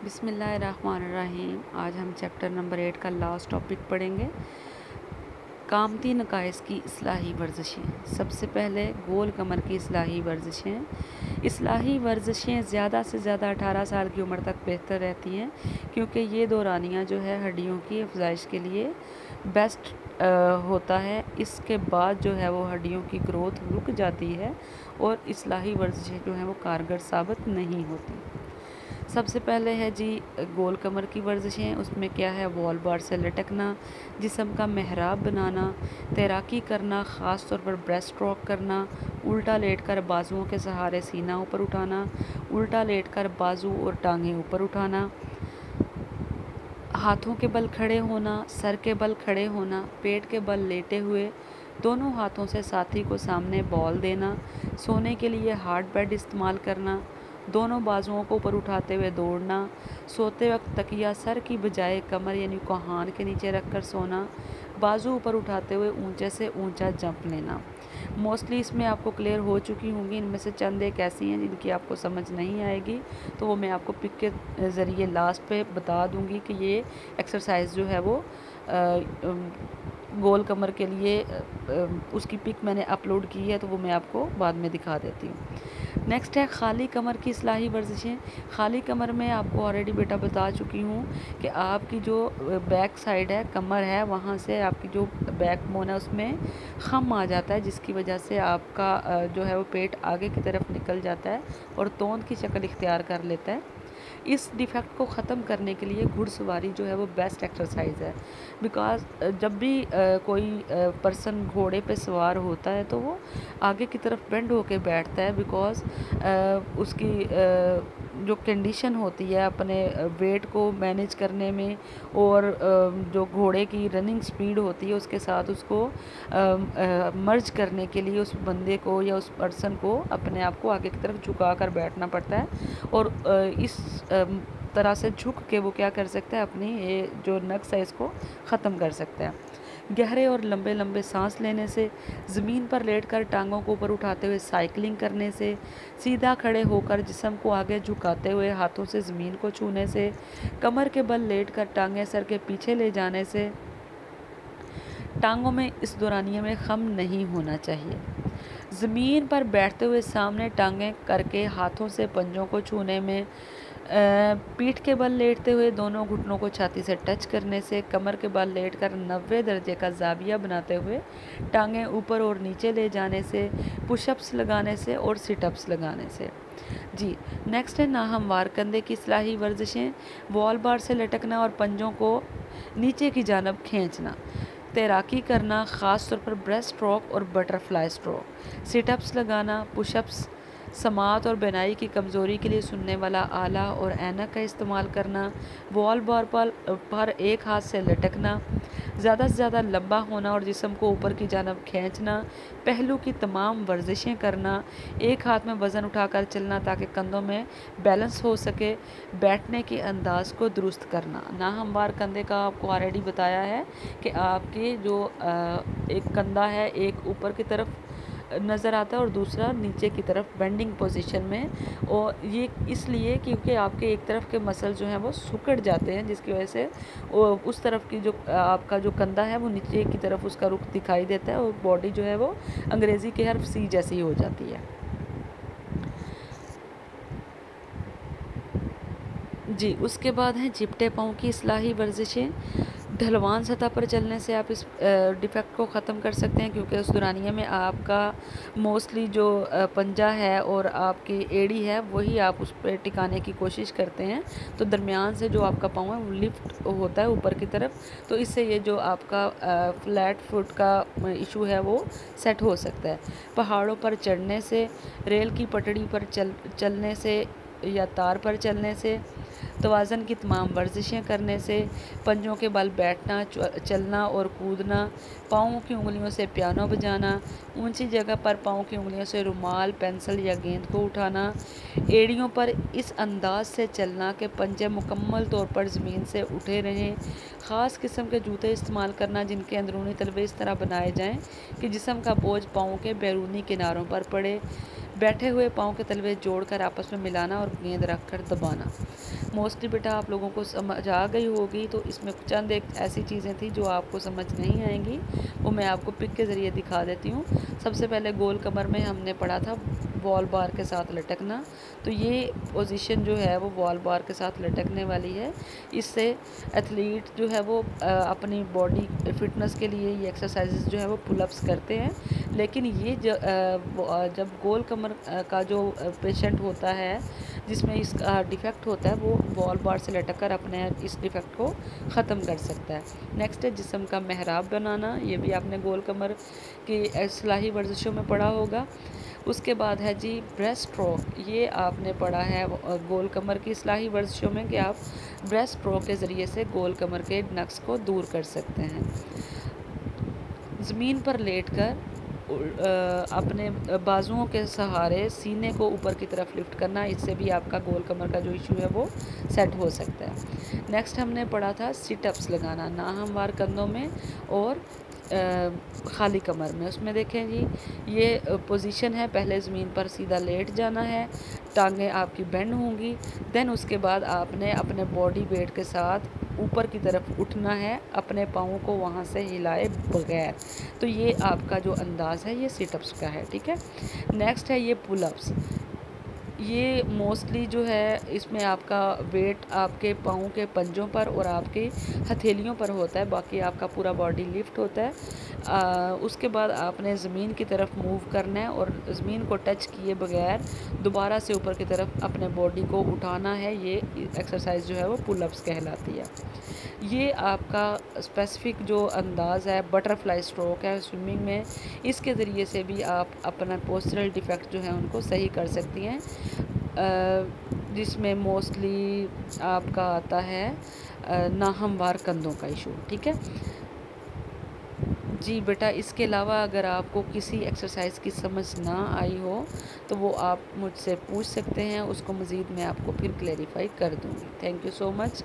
बिस्मिल्लाहिर्रहमानिर्रहीम। आज हम चैप्टर नंबर 8 का लास्ट टॉपिक पढ़ेंगे, कामती नकाइस की इस्लाही वर्जिशें। सबसे पहले गोल कमर की इस्लाही वर्जिशें। इस्लाही वर्जिशें ज़्यादा से ज़्यादा 18 साल की उम्र तक बेहतर रहती हैं, क्योंकि ये दौरानिया जो है हड्डियों की अफजाइश के लिए बेस्ट होता है। इसके बाद जो है वो हड्डियों की ग्रोथ रुक जाती है और इस्लाही वर्जिशें जो हैं वो कारगर साबित नहीं होती। सबसे पहले है जी गोल कमर की वर्जिशें। उसमें क्या है, वॉल बार से लटकना, जिस्म का मेहराब बनाना, तैराकी करना, ख़ास तौर पर ब्रेस्ट स्ट्रोक करना, उल्टा लेटकर बाजुओं के सहारे सीना ऊपर उठाना, उल्टा लेटकर बाजू और टांगें ऊपर उठाना, हाथों के बल खड़े होना, सर के बल खड़े होना, पेट के बल लेटे हुए, दोनों हाथों से साथी को सामने बॉल देना, सोने के लिए हार्ड बेड इस्तेमाल करना, दोनों बाजुओं को ऊपर उठाते हुए दौड़ना, सोते वक्त तकिया सर की बजाय कमर यानी कोहान के नीचे रखकर सोना, बाजू ऊपर उठाते हुए ऊंचे से ऊंचा जंप लेना। मोस्टली इसमें आपको क्लियर हो चुकी होंगी। इनमें से चंद एक ऐसी हैं जिनकी आपको समझ नहीं आएगी, तो वो मैं आपको पिक के ज़रिए लास्ट पे बता दूंगी कि ये एक्सरसाइज जो है वो गोल कमर के लिए उसकी पिक मैंने अपलोड की है, तो वो मैं आपको बाद में दिखा देती हूँ। नेक्स्ट है खाली कमर की इस्लाही वर्जिशें। खाली कमर में आपको ऑलरेडी बेटा बता चुकी हूँ कि आपकी जो बैक साइड है, कमर है, वहाँ से आपकी जो बैक बोन है उसमें खम आ जाता है, जिसकी वजह से आपका जो है वो पेट आगे की तरफ निकल जाता है और तोंद की शक्ल इख्तियार कर लेता है। इस डिफेक्ट को ख़त्म करने के लिए घुड़सवारी जो है वो बेस्ट एक्सरसाइज है। बिकॉज जब भी कोई पर्सन घोड़े पे सवार होता है तो वो आगे की तरफ बेंड होके बैठता है, बिकॉज उसकी जो कंडीशन होती है अपने वेट को मैनेज करने में और जो घोड़े की रनिंग स्पीड होती है उसके साथ उसको मर्ज करने के लिए उस बंदे को या उस पर्सन को अपने आप को आगे की तरफ झुका कर बैठना पड़ता है और इस तरह से झुक के वो क्या कर सकता है, अपनी ये जो नक्स है इसको ख़त्म कर सकता है। गहरे और लंबे लंबे सांस लेने से, ज़मीन पर लेटकर टांगों को ऊपर उठाते हुए साइकिलिंग करने से, सीधा खड़े होकर जिस्म को आगे झुकाते हुए हाथों से ज़मीन को छूने से, कमर के बल लेटकर टांगें सर के पीछे ले जाने से, टांगों में इस दौरानिए में खम नहीं होना चाहिए। ज़मीन पर बैठते हुए सामने टांगें करके हाथों से पंजों को छूने में, पीठ के बल लेटते हुए दोनों घुटनों को छाती से टच करने से, कमर के बल लेटकर 90 दर्जे का जाविया बनाते हुए टांगें ऊपर और नीचे ले जाने से, पुशअप्स लगाने से और सिटअप्स लगाने से। जी नेक्स्ट है नाहमवार कंधे की इस्लाही वर्जिशें। वॉल बार से लटकना और पंजों को नीचे की जानब खींचना, तैराकी करना, ख़ास तौर पर ब्रेस्ट स्ट्रोक और बटरफ्लाई स्ट्रोक, सिटअप्स लगाना, पुशअप्स, समात और बिनाई की कमज़ोरी के लिए सुनने वाला आला और ऐनक का इस्तेमाल करना, वॉल बार पर एक हाथ से लटकना, ज़्यादा से ज़्यादा लंबा होना और जिस्म को ऊपर की जानब खींचना, पहलू की तमाम वर्जिशें करना, एक हाथ में वज़न उठाकर चलना ताकि कंधों में बैलेंस हो सके, बैठने के अंदाज को दुरुस्त करना। नाहमवार कंधे का आपको ऑलरेडी बताया है कि आपके जो एक कंधा है, एक ऊपर की तरफ नज़र आता है और दूसरा नीचे की तरफ बेंडिंग पोजीशन में, और ये इसलिए क्योंकि आपके एक तरफ के मसल जो हैं वो सिकुड़ जाते हैं, जिसकी वजह से उस तरफ की जो आपका जो कंधा है वो नीचे की तरफ उसका रुख दिखाई देता है और बॉडी जो है वो अंग्रेज़ी के हर्फ सी जैसी हो जाती है। जी उसके बाद हैं चिपटे पाँव की इस्लाही वर्जिशें। ढलवान सतह पर चलने से आप इस डिफेक्ट को ख़त्म कर सकते हैं, क्योंकि उस दौरानिए में आपका मोस्टली जो पंजा है और आपकी एड़ी है वही आप उस पर टिकाने की कोशिश करते हैं, तो दरमियान से जो आपका पाँव है वो लिफ्ट होता है ऊपर की तरफ, तो इससे ये जो आपका फ्लैट फुट का इशू है वो सेट हो सकता है। पहाड़ों पर चढ़ने से, रेल की पटड़ी पर चलने से या तार पर चलने से, तवाज़न की तमाम वर्जिशें करने से, पंजों के बल बैठना, चलना और कूदना, पाँवों की उंगलियों से पियानो बजाना, ऊंची जगह पर पाँव की उंगलियों से रुमाल, पेंसिल या गेंद को उठाना, एड़ियों पर इस अंदाज से चलना कि पंजे मुकम्मल तौर पर ज़मीन से उठे रहें, ख़ास किस्म के जूते इस्तेमाल करना जिनके अंदरूनी तलवे इस तरह बनाए जाएँ कि जिस्म का बोझ पाँव के बैरूनी किनारों पर पड़े, बैठे हुए पाँव के तलवे जोड़कर आपस में मिलाना और गेंद रखकर दबाना। मोस्टली बेटा आप लोगों को समझ आ गई होगी, तो इसमें चंद एक ऐसी चीज़ें थी जो आपको समझ नहीं आएंगी, वो मैं आपको पिक के ज़रिए दिखा देती हूँ। सबसे पहले गोल कमर में हमने पढ़ा था वॉल बार के साथ लटकना। तो ये पोजीशन जो है वो वॉल बार के साथ लटकने वाली है। इससे एथलीट जो है वो अपनी बॉडी फिटनेस के लिए ये एक्सरसाइजेज जो है वो पुलअप्स करते हैं। लेकिन ये जब गोल कमर का जो पेशेंट होता है जिसमें इसका डिफ़ेक्ट होता है, वो वॉल बार से लटक कर अपने इस डिफ़ेक्ट को ख़त्म कर सकता है। नेक्स्ट है जिस्म का मेहराब बनाना। ये भी आपने गोल कमर की इस्लाही वर्जिशों में पढ़ा होगा। उसके बाद है जी ब्रेस्ट स्ट्रोक। ये आपने पढ़ा है गोल कमर की इस्लाही वर्जिशों में कि आप ब्रेस्ट स्ट्रोक के ज़रिए से गोल कमर के नक्स को दूर कर सकते हैं। ज़मीन पर लेटकर अपने बाजुओं के सहारे सीने को ऊपर की तरफ लिफ्ट करना, इससे भी आपका गोल कमर का जो इशू है वो सेट हो सकता है। नेक्स्ट हमने पढ़ा था सिटअप्स लगाना नाहमवार कंधों में और खाली कमर में। उसमें देखें जी ये पोजीशन है, पहले ज़मीन पर सीधा लेट जाना है, टांगें आपकी बेंड होंगी, देन उसके बाद आपने अपने बॉडी वेट के साथ ऊपर की तरफ उठना है, अपने पाँवों को वहाँ से हिलाए बगैर। तो ये आपका जो अंदाज़ है ये सिटअप्स का है, ठीक है। नेक्स्ट है ये पुलअप्स। ये मोस्टली जो है इसमें आपका वेट आपके पाँव के पंजों पर और आपके हथेलियों पर होता है, बाकी आपका पूरा बॉडी लिफ्ट होता है। उसके बाद आपने ज़मीन की तरफ मूव करना है और ज़मीन को टच किए बगैर दोबारा से ऊपर की तरफ अपने बॉडी को उठाना है। ये एक्सरसाइज जो है वो पुलअप्स कहलाती है। ये आपका स्पेसिफ़िक जो अंदाज़ है बटरफ्लाई स्ट्रोक है स्विमिंग में, इसके ज़रिए से भी आप अपना पोस्चरल डिफेक्ट जो है उनको सही कर सकती हैं, जिसमें मोस्टली आपका आता है नाहमवार कंधों का इशू, ठीक है जी बेटा। इसके अलावा अगर आपको किसी एक्सरसाइज की समझ ना आई हो तो वो आप मुझसे पूछ सकते हैं, उसको मज़ीद मैं आपको फिर क्लेरिफाई कर दूँगी। Thank you so much.